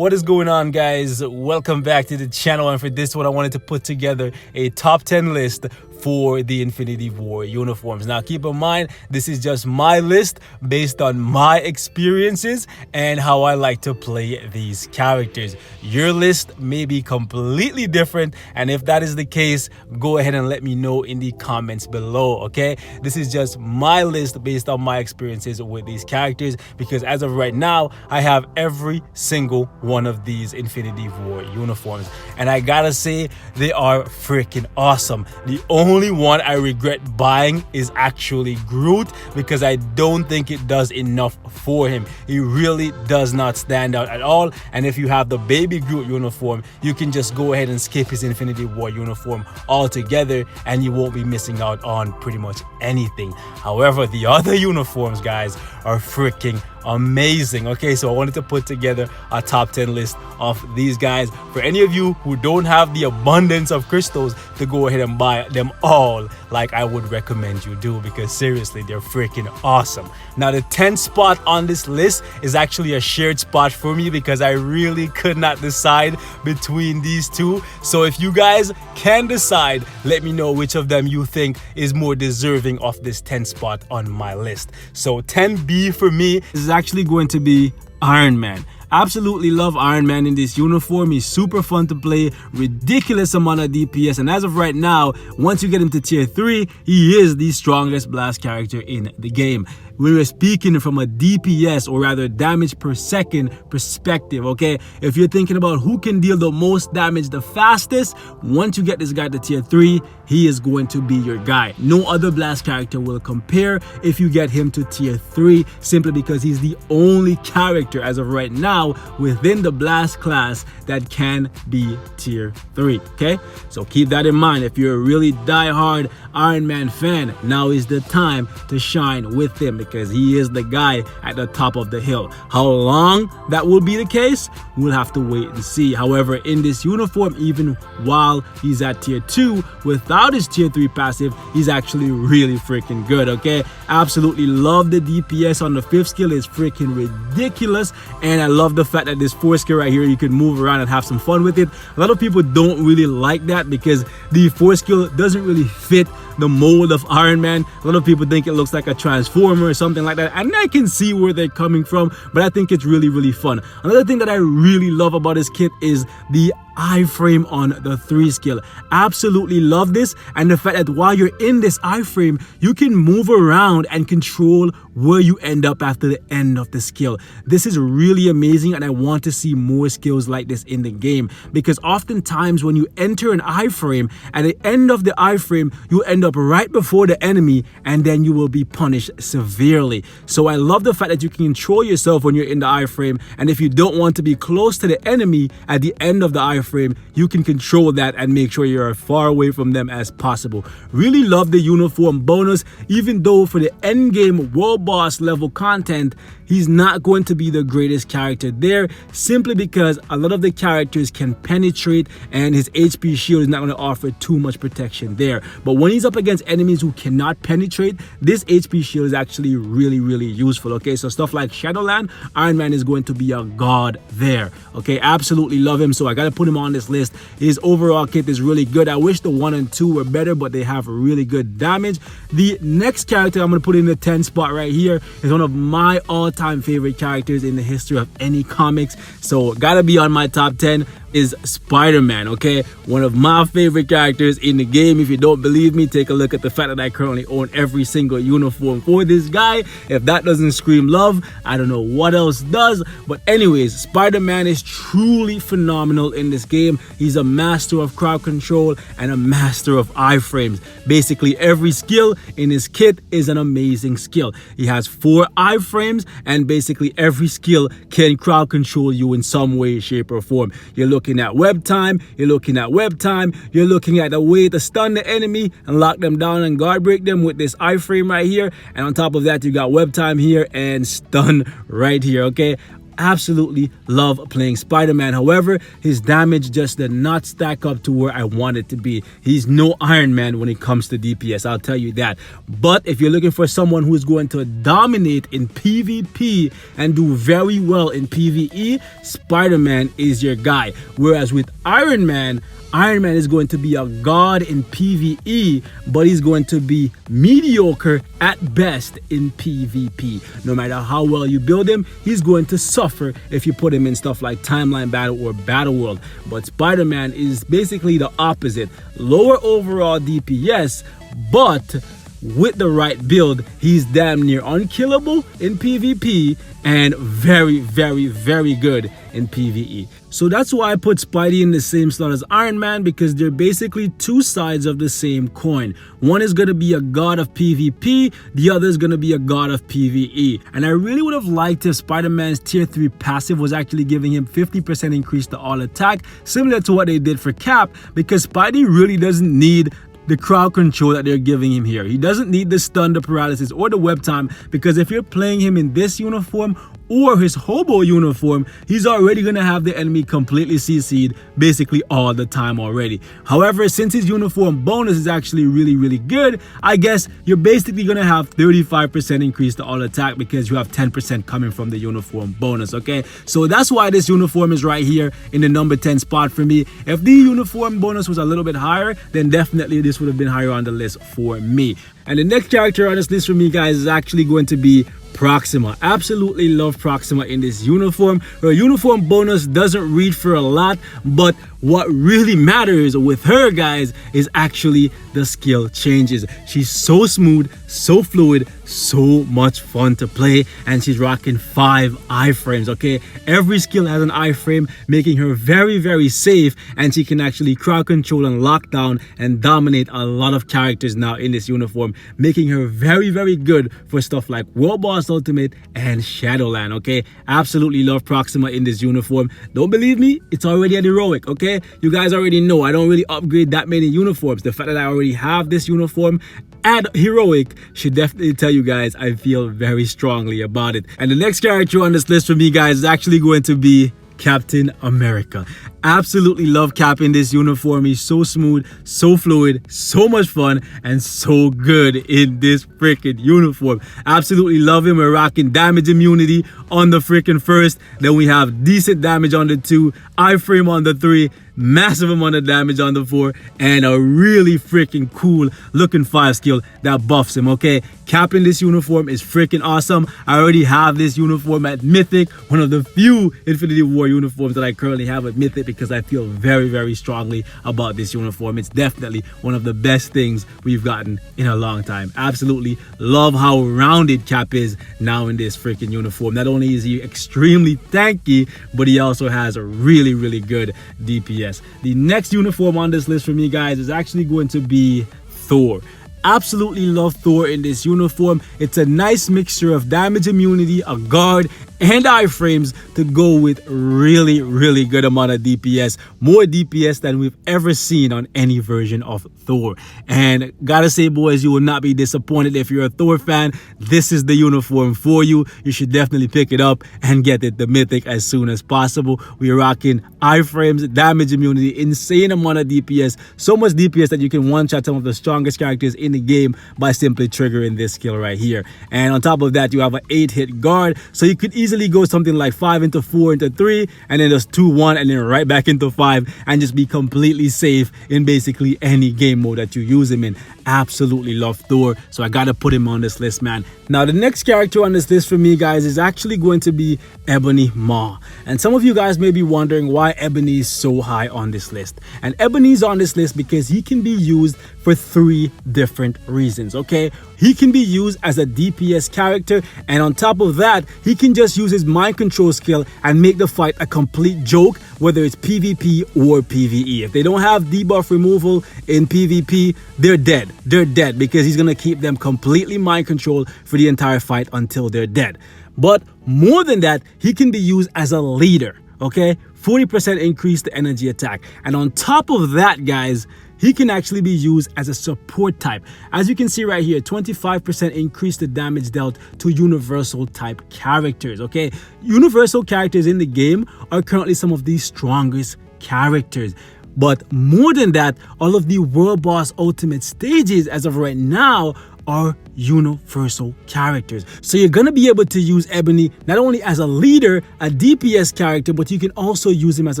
What is going on, guys? Welcome back to the channel, and for this one I wanted to put together a top 10 list for the Infinity War uniforms. Now keep in mind, this is just my list based on my experiences and how I like to play these characters. Your list may be completely different, and if that is the case, go ahead and let me know in the comments below. Okay, this is just my list based on my experiences with these characters, because as of right now I have every single one of these Infinity War uniforms, and I gotta say they are freaking awesome. The only one I regret buying is actually Groot, because I don't think it does enough for him. He really does not stand out at all, and if you have the baby Groot uniform, you can just go ahead and skip his Infinity War uniform altogether and you won't be missing out on pretty much anything. However, the other uniforms, guys, are freaking amazing. Okay, so I wanted to put together a top 10 list of these guys for any of you who don't have the abundance of crystals to go ahead and buy them all like I would recommend you do, because seriously, they're freaking awesome. Now the 10th spot on this list is actually a shared spot for me, because I really could not decide between these two. So if you guys can decide, let me know which of them you think is more deserving of this 10th spot on my list. So 10B for me is actually going to be Iron Man. Absolutely love Iron Man in this uniform. He's super fun to play, ridiculous amount of DPS, and as of right now, once you get him to tier 3, he is the strongest blast character in the game. We were speaking from a DPS, or rather damage per second perspective. Okay, if you're thinking about who can deal the most damage the fastest, once you get this guy to tier 3, he is going to be your guy. No other blast character will compare if you get him to tier 3, simply because he's the only character as of right now within the blast class that can be tier 3. Okay, so keep that in mind. If you're a really die-hard Iron Man fan, now is the time to shine with him, because he is the guy at the top of the hill. How long that will be the case, we'll have to wait and see. However, in this uniform, even while he's at tier 2 without his tier 3 passive, he's actually really freaking good. Okay, absolutely love the DPS on the 5th skill. It's freaking ridiculous, and I love the fact that this 4th skill right here, you can move around and have some fun with it. A lot of people don't really like that, because the 4th skill doesn't really fit the mold of Iron Man. A lot of people think it looks like a transformer or something like that, and I can see where they're coming from, but I think it's really fun. Another thing that I really love about this kit is the iframe on the 3 skill. Absolutely love this, and the fact that while you're in this iframe, you can move around and control where you end up after the end of the skill. This is really amazing, and I want to see more skills like this in the game, because oftentimes when you enter an iframe, at the end of the iframe, you end up right before the enemy, and then you will be punished severely. So I love the fact that you can control yourself when you're in the iframe, and if you don't want to be close to the enemy at the end of the iframe, you can control that and make sure you're as far away from them as possible. Really love the uniform bonus, even though for the end game world boss level content, he's not going to be the greatest character there, simply because a lot of the characters can penetrate and his HP shield is not going to offer too much protection there. But when he's up against enemies who cannot penetrate, this HP shield is actually really useful. Okay, so stuff like Shadowland, Iron Man is going to be a god there. Okay, absolutely love him, so I gotta put him on this list. His overall kit is really good. I wish the 1 and 2 were better, but they have really good damage. The next character I'm gonna put in the 10th spot right here is one of my all-time favorite characters in the history of any comics, so gotta be on my top 10. Is Spider-Man. Okay, one of my favorite characters in the game. If you don't believe me, take a look at the fact that I currently own every single uniform for this guy. If that doesn't scream love, I don't know what else does. But anyways, Spider-Man is truly phenomenal in this game. He's a master of crowd control and a master of iframes. Basically every skill in his kit is an amazing skill. He has 4 iframes, and basically every skill can crowd control you in some way, shape, or form. You're looking at web time, you're looking at a way to stun the enemy and lock them down and guard break them with this iframe right here, and on top of that you got web time here and stun right here. Okay, absolutely love playing Spider-Man. However, his damage just did not stack up to where I want it to be. He's no Iron Man when it comes to DPS, I'll tell you that. But if you're looking for someone who's going to dominate in PvP and do very well in PvE, Spider-Man is your guy. Whereas with Iron Man is going to be a god in PvE, but he's going to be mediocre at best in PvP. No matter how well you build him, he's going to suffer if you put him in stuff like Timeline Battle or Battle World. But Spider-Man is basically the opposite. Lower overall DPS, but with the right build, he's damn near unkillable in PvP and very, very, very good in PvE. So that's why I put Spidey in the same slot as Iron Man, because they're basically two sides of the same coin. One is going to be a god of PvP, the other is going to be a god of PvE. And I really would have liked if Spider-Man's tier 3 passive was actually giving him 50% increase to all attack, similar to what they did for Cap, because Spidey really doesn't need the crowd control that they're giving him here. He doesn't need the stun, the paralysis, or the web time, because if you're playing him in this uniform or his hobo uniform, he's already going to have the enemy completely CC'd basically all the time already. However, since his uniform bonus is actually really, really good, I guess you're basically going to have 35% increase to all attack because you have 10% coming from the uniform bonus, okay? So that's why this uniform is right here in the number 10 spot for me. If the uniform bonus was a little bit higher, then definitely this would have been higher on the list for me. And the next character on this list for me, guys, is actually going to be Proxima. Absolutely love Proxima in this uniform. Her uniform bonus doesn't read for a lot, but what really matters with her, guys, is actually the skill changes. She's so smooth, so fluid, so much fun to play, and she's rocking 5 iframes, okay? Every skill has an iframe, making her very, very safe, and she can actually crowd control and lock down and dominate a lot of characters now in this uniform, making her very, very good for stuff like World Boss Ultimate and Shadowland, okay? Absolutely love Proxima in this uniform. Don't believe me? It's already an heroic, okay? You guys already know I don't really upgrade that many uniforms. The fact that I already have this uniform at heroic should definitely tell you guys I feel very strongly about it. And the next character on this list for me, guys, is actually going to be Captain America. Absolutely love Cap in this uniform. He's so smooth, so fluid, so much fun, and so good in this freaking uniform. Absolutely love him. We're rocking damage immunity on the freaking first. Then we have decent damage on the 2, iframe on the 3, massive amount of damage on the 4, and a really freaking cool looking 5 skill that buffs him, okay? Cap in this uniform is freaking awesome. I already have this uniform at Mythic, one of the few Infinity War uniforms that I currently have at Mythic, because I feel very, very strongly about this uniform. It's definitely one of the best things we've gotten in a long time. Absolutely love how rounded Cap is now in this freaking uniform. Not only is he extremely tanky, but he also has a really, really good DPS. The next uniform on this list for me, guys, is actually going to be Thor. Absolutely love Thor in this uniform. It's a nice mixture of damage immunity, a guard, and iframes to go with really, really good amount of DPS. More DPS than we've ever seen on any version of Thor. And gotta say, boys, you will not be disappointed if you're a Thor fan. This is the uniform for you. You should definitely pick it up and get it the Mythic as soon as possible. We're rocking iframes, damage immunity, insane amount of DPS. So much DPS that you can one-shot some of the strongest characters in the game by simply triggering this skill right here. And on top of that, you have an 8-hit guard, so you could easily go something like 5 into 4 into 3, and then just 2-1, and then right back into 5, and just be completely safe in basically any game mode that you use him in. Absolutely love Thor, so I gotta put him on this list, man. Now the next character on this list for me, guys, is actually going to be Ebony Maw. And some of you guys may be wondering why Ebony is so high on this list. And Ebony's on this list because he can be used for 3 different reasons, okay? He can be used as a DPS character, and on top of that, he can just use his mind control skill and make the fight a complete joke, whether it's PvP or PvE. If they don't have debuff removal in PvP, they're dead. They're dead because he's gonna keep them completely mind controlled for the entire fight until they're dead. But more than that, he can be used as a leader, okay? 40% increase to energy attack. And on top of that, guys, he can actually be used as a support type. As you can see right here, 25% increase the damage dealt to universal type characters, okay? Universal characters in the game are currently some of the strongest characters. But more than that, all of the World Boss Ultimate stages as of right now are universal characters. So you're going to be able to use Ebony not only as a leader, a DPS character, but you can also use him as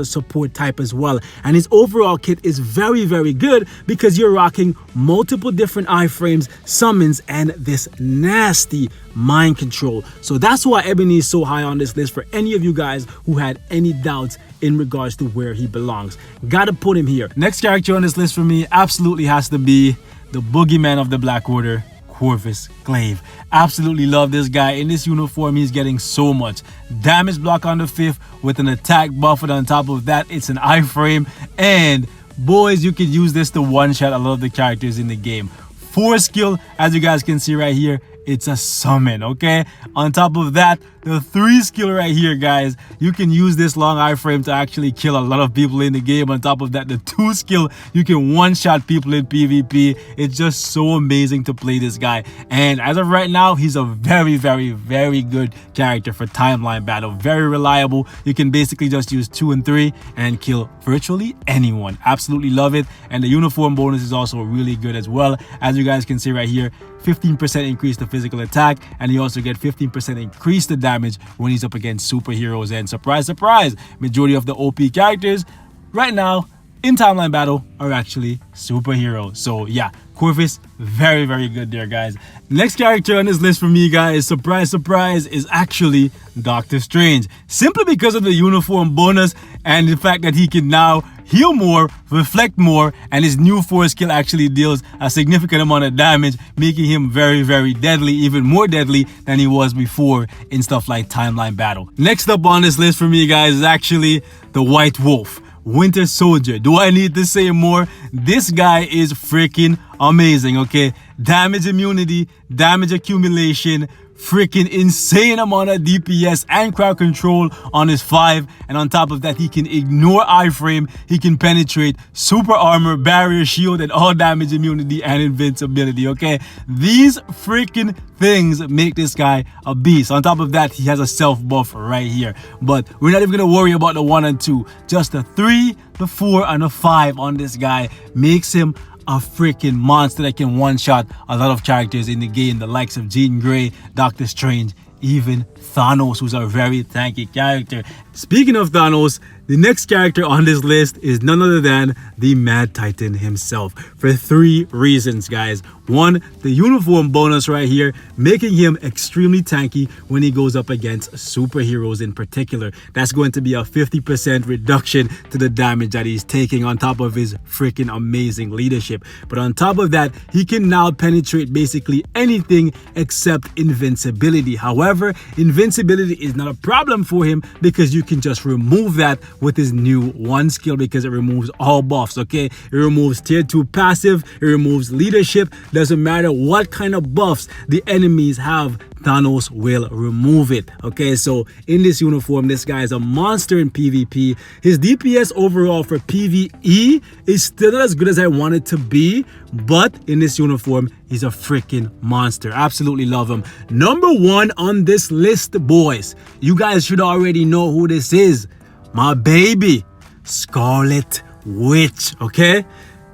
a support type as well. And his overall kit is very, very good because you're rocking multiple different iframes, summons, and this nasty mind control. So that's why Ebony is so high on this list for any of you guys who had any doubts in regards to where he belongs. Gotta put him here. Next character on this list for me absolutely has to be the Boogeyman of the Blackwater, Corvus Glaive. Absolutely love this guy. In this uniform, he's getting so much damage block on the 5th with an attack buff, and on top of that, it's an iframe. And boys, you can use this to one-shot a lot of the characters in the game. 4 skill, as you guys can see right here, it's a summon, okay? On top of that, the 3 skill right here, guys, you can use this long iframe to actually kill a lot of people in the game. On top of that, the 2 skill, you can one-shot people in PvP. It's just so amazing to play this guy. And as of right now, he's a very, very, very good character for timeline battle. Very reliable. You can basically just use 2 and 3 and kill virtually anyone. Absolutely love it. And the uniform bonus is also really good as well. As you guys can see right here, 15% increase the physical attack, and you also get 15% increase the damage when he's up against superheroes. And surprise, surprise, majority of the OP characters right now in timeline battle are actually superheroes. So yeah, Corvus, very, very good there, guys. Next character on this list for me, guys, surprise, surprise, is actually Doctor Strange. Simply because of the uniform bonus and the fact that he can now heal more, reflect more, and his new 4 skill actually deals a significant amount of damage, making him very, very deadly, even more deadly than he was before in stuff like timeline battle. Next up on this list for me, guys, is actually the White Wolf, Winter Soldier. Do I need to say more? This guy is freaking amazing, okay? Damage immunity, damage accumulation, freaking insane amount of DPS and crowd control on his 5, and on top of that, he can ignore iframe, he can penetrate, super armor, barrier, shield, and all damage immunity and invincibility, okay? These freaking things make this guy a beast. On top of that, he has a self buff right here, but we're not even gonna worry about the 1 and 2. Just the 3, the 4, and the 5 on this guy makes him a freaking monster that can one-shot a lot of characters in the game, the likes of Jean Grey, Doctor Strange, even Thanos, who's a very tanky character. Speaking of Thanos, the next character on this list is none other than the Mad Titan himself, for 3 reasons, guys. 1, the uniform bonus right here, making him extremely tanky when he goes up against superheroes in particular. That's going to be a 50% reduction to the damage that he's taking on top of his freaking amazing leadership. But on top of that, he can now penetrate basically anything except invincibility. However, invincibility is not a problem for him because you can just remove that with his new 1 skill, because it removes all buffs, okay? It removes tier 2 passive, it removes leadership. Doesn't matter what kind of buffs the enemies have, Thanos will remove it, okay? So in this uniform, this guy is a monster in PvP. His DPS overall for PvE is still not as good as I want it to be, but in this uniform, he's a freaking monster. Absolutely love him. Number 1 on this list, boys, you guys should already know who this is. My baby, Scarlet Witch, okay?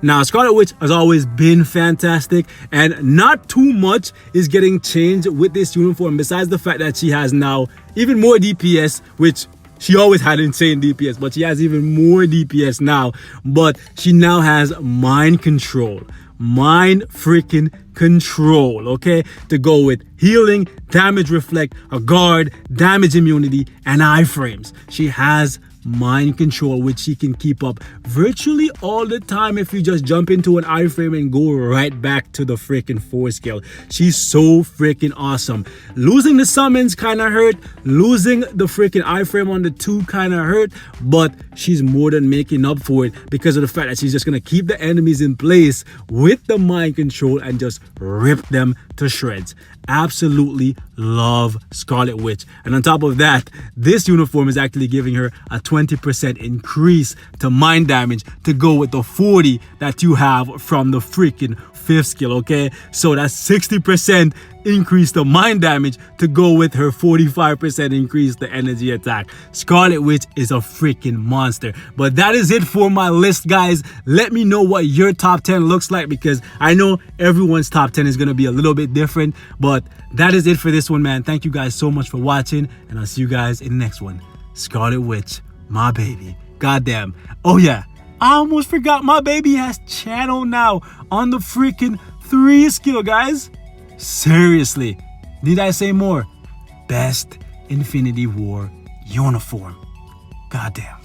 Now, Scarlet Witch has always been fantastic, and not too much is getting changed with this uniform, besides the fact that she has now even more DPS, which she always had insane DPS, but she has even more DPS now. But she now has mind control. Mind freaking control, okay? To go with healing, damage reflect, a guard, damage immunity, and iframes. She has mind control, which she can keep up virtually all the time if you just jump into an iframe and go right back to the freaking 4 skill. She's so freaking awesome. Losing the summons kind of hurt, losing the freaking iframe on the 2 kind of hurt, but she's more than making up for it because of the fact that she's just gonna keep the enemies in place with the mind control and just rip them to shreds. Absolutely love Scarlet Witch. And on top of that, this uniform is actually giving her a 20% increase to mind damage to go with the 40 that you have from the freaking 5th skill, okay? So that's 60% increase to mind damage to go with her 45% increase to energy attack. Scarlet Witch is a freaking monster. But that is it for my list, guys. Let me know what your top 10 looks like, because I know everyone's top 10 is going to be a little bit different. But that is it for this one, man. Thank you guys so much for watching, and I'll see you guys in the next one. Scarlet Witch, my baby. Goddamn. Oh yeah, I almost forgot, my baby has channel now on the freaking 3 skill, guys. Seriously, need I say more? Best Infinity War uniform. Goddamn.